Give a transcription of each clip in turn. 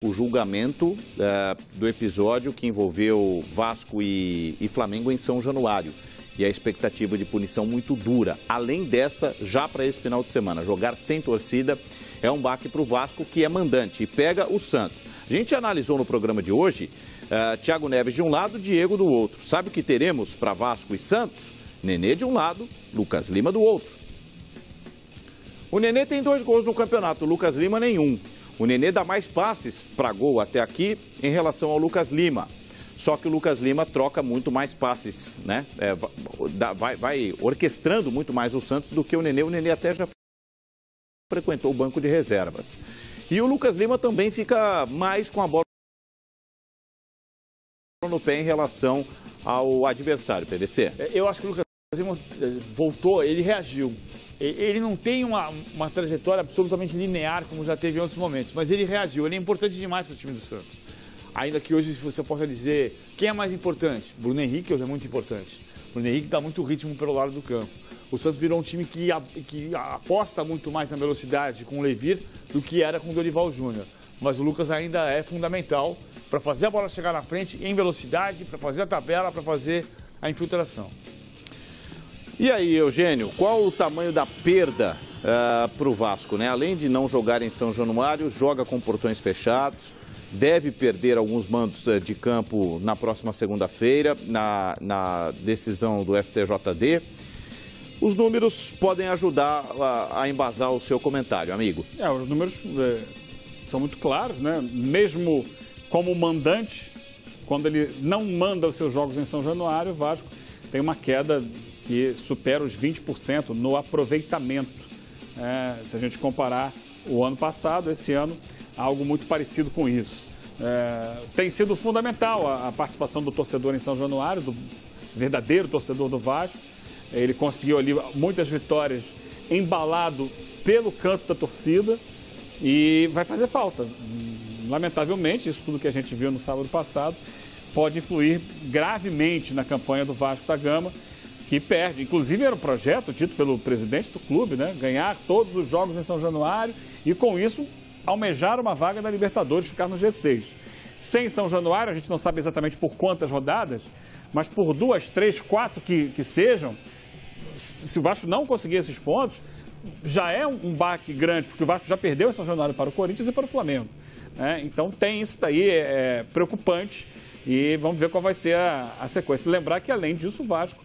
o julgamento do episódio que envolveu Vasco e Flamengo em São Januário. E a expectativa de punição muito dura. Além dessa, já para esse final de semana, jogar sem torcida é um baque para o Vasco, que é mandante e pega o Santos. A gente analisou no programa de hoje, Thiago Neves de um lado, Diego do outro. Sabe o que teremos para Vasco e Santos? Nenê de um lado, Lucas Lima do outro. O Nenê tem 2 gols no campeonato, o Lucas Lima nenhum. O Nenê dá mais passes para gol até aqui em relação ao Lucas Lima. Só que o Lucas Lima troca muito mais passes, né? Vai orquestrando muito mais o Santos do que o Nenê. O Nenê até já frequentou o banco de reservas. E o Lucas Lima também fica mais com a bola no pé em relação ao adversário, PVC. Eu acho que o Lucas Lima voltou, ele reagiu. Ele não tem uma trajetória absolutamente linear, como já teve em outros momentos, mas ele reagiu. Ele é importante demais para o time do Santos. Ainda que hoje você possa dizer quem é mais importante. Bruno Henrique hoje é muito importante. Bruno Henrique dá muito ritmo pelo lado do campo. O Santos virou um time que aposta muito mais na velocidade com o Levir do que era com o Dorival Júnior. Mas o Lucas ainda é fundamental para fazer a bola chegar na frente em velocidade, para fazer a tabela, para fazer a infiltração. E aí, Eugênio, qual o tamanho da perda para o Vasco, né? Além de não jogar em São Januário, joga com portões fechados. Deve perder alguns mandos de campo na próxima segunda-feira, na decisão do STJD. Os números podem ajudar a embasar o seu comentário, amigo. Os números são muito claros, né? Mesmo como mandante, quando ele não manda os seus jogos em São Januário, o Vasco tem uma queda que supera os 20% no aproveitamento. Se a gente comparar o ano passado, esse ano, algo muito parecido com isso. Tem sido fundamental a participação do torcedor em São Januário, do verdadeiro torcedor do Vasco. Ele conseguiu ali muitas vitórias embalado pelo canto da torcida e vai fazer falta. Lamentavelmente, isso tudo que a gente viu no sábado passado pode influir gravemente na campanha do Vasco da Gama, que perde. Inclusive era um projeto dito pelo presidente do clube, né? Ganhar todos os jogos em São Januário e com isso almejar uma vaga da Libertadores, ficar no G6. Sem São Januário, a gente não sabe exatamente por quantas rodadas, mas por 2, 3, 4 que sejam, se o Vasco não conseguir esses pontos, já é um baque grande, porque o Vasco já perdeu em São Januário para o Corinthians e para o Flamengo. Então tem isso daí, é preocupante, e vamos ver qual vai ser a sequência. Lembrar que, além disso, o Vasco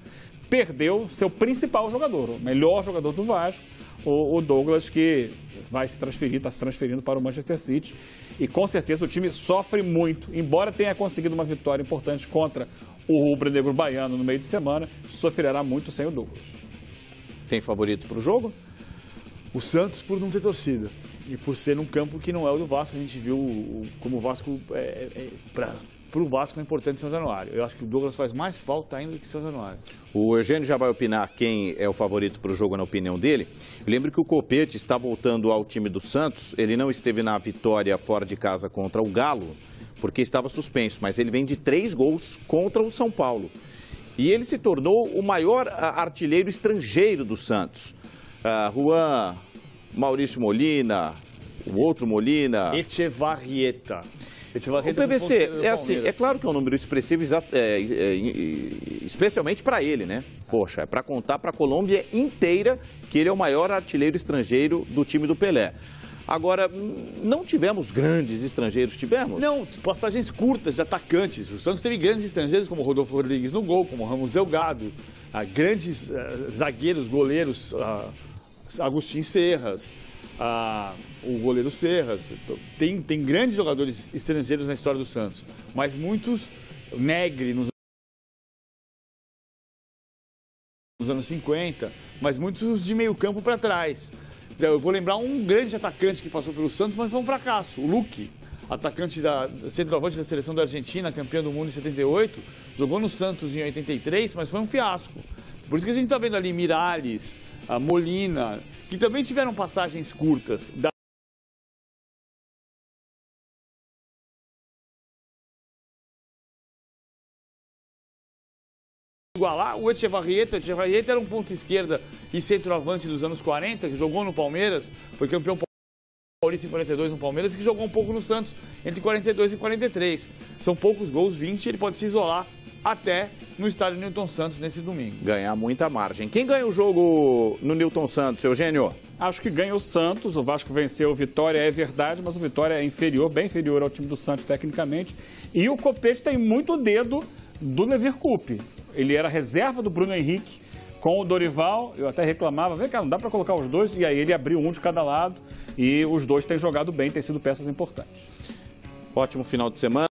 perdeu seu principal jogador, o melhor jogador do Vasco, o Douglas, que vai se transferir, está se transferindo para o Manchester City. E com certeza o time sofre muito, embora tenha conseguido uma vitória importante contra o rubro-negro baiano no meio de semana, sofrerá muito sem o Douglas. Tem favorito para o jogo? O Santos, por não ter torcida e por ser num campo que não é o do Vasco. A gente viu como o Vasco, para o Vasco é importante São Januário. Eu acho que o Douglas faz mais falta ainda do que São Januário. O Eugênio já vai opinar quem é o favorito para o jogo na opinião dele. Eu lembro que o Copete está voltando ao time do Santos. Ele não esteve na vitória fora de casa contra o Galo, porque estava suspenso, mas ele vem de 3 gols contra o São Paulo. E ele se tornou o maior artilheiro estrangeiro do Santos. Juan, Maurício Molina, o outro Molina... Echevarrieta. O PVC, é claro que é um número expressivo, especialmente para ele, né? Poxa, é para contar para a Colômbia inteira que ele é o maior artilheiro estrangeiro do time do Pelé. Agora, não tivemos grandes estrangeiros, tivemos? Não, passagens curtas de atacantes. O Santos teve grandes estrangeiros, como Rodolfo Rodrigues no gol, como Ramos Delgado, grandes zagueiros, goleiros, Agustin Serras, o goleiro Serras. Tem grandes jogadores estrangeiros na história do Santos, mas muitos, Negri nos anos 50, mas muitos de meio campo para trás. Eu vou lembrar um grande atacante que passou pelo Santos, mas foi um fracasso, o Luque, atacante centroavante da seleção da Argentina, campeão do mundo em 78, jogou no Santos em 83, mas foi um fiasco. Por isso que a gente está vendo ali Miralles, Molina, que também tiveram passagens curtas. Igualar o Echevarrieta. O Echevarrieta era um ponta esquerda e centroavante dos anos 40, que jogou no Palmeiras, foi campeão Paulista em 42 no Palmeiras, que jogou um pouco no Santos entre 42 e 43. São poucos gols, 20, ele pode se isolar até no estádio Newton Santos nesse domingo. Ganhar muita margem. Quem ganha o jogo no Newton Santos, Eugênio? Acho que ganha o Santos, o Vasco venceu o Vitória, é verdade, mas o Vitória é inferior, bem inferior ao time do Santos tecnicamente. E o Copete tem muito dedo do Leverkusen. Ele era reserva do Bruno Henrique com o Dorival, eu até reclamava, vem cá, não dá para colocar os dois, e aí ele abriu um de cada lado e os dois têm jogado bem, têm sido peças importantes. Ótimo final de semana.